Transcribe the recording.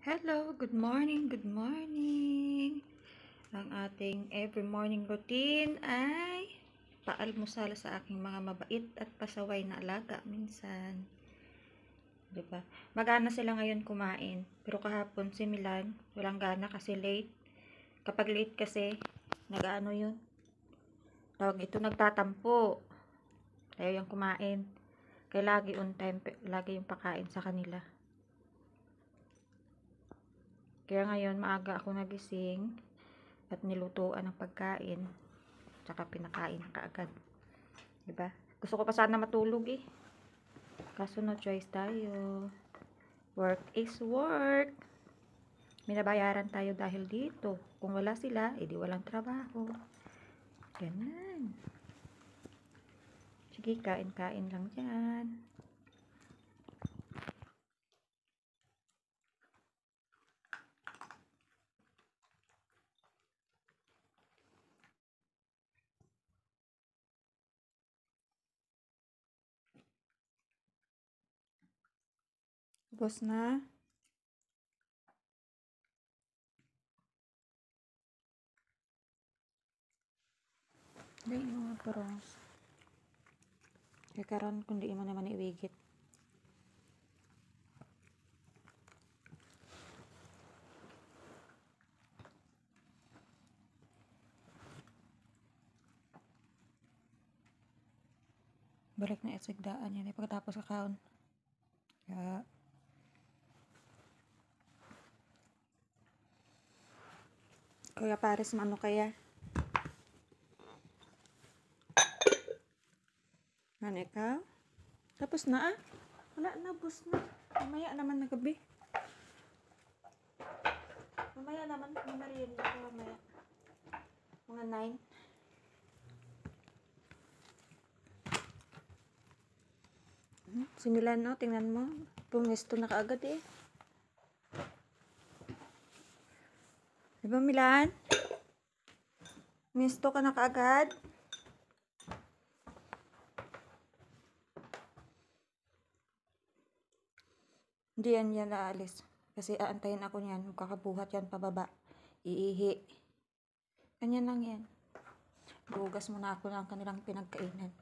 Hello, good morning, good morning. Ang ating every morning routine ay paalmusal sa aking mga mabait at pasaway na alaga minsan. 'Di ba? Magana sila ngayon kumain, pero kahapon si Milan, walang gana kasi late. Kapag late kasi, nag-ano 'yun? Tawag ito, nagtatampo. Ayaw yung kumain. Kaya lagi on time, lagi yung pakain sa kanila. Kaya ngayon, maaga ako nagising at nilutuan ng pagkain. Tsaka pinakain kaagad. Diba? Gusto ko pa sana matulog eh. Kaso no choice tayo. Work is work. Minabayaran tayo dahil dito. Kung wala sila, edi walang trabaho. Ganun. Sige, kain-kain lang dyan. Tapos na. Hindi yung mga parang. Kaya karon kundi mo naman iwigit. Balik na isigdaan yan eh pagkatapos kakaon. Kaya Kuya Paris, ano kaya? Ano ikaw? Tapos na ah? Wala na, bus na. Mamaya naman na gabi. Mamaya naman, merienda ko mamaya. Mga 9. Si Milan, no? Tingnan mo. Pumesto na kaagad eh. Diba Milan? Pumesto ka na kaagad? Hindi yan aalis. Kasi aantayin ako niyan. Magkakabuhat yan pababa. Iihi. Ganyan lang yan. Bugas muna ako ng kanilang pinagkainan.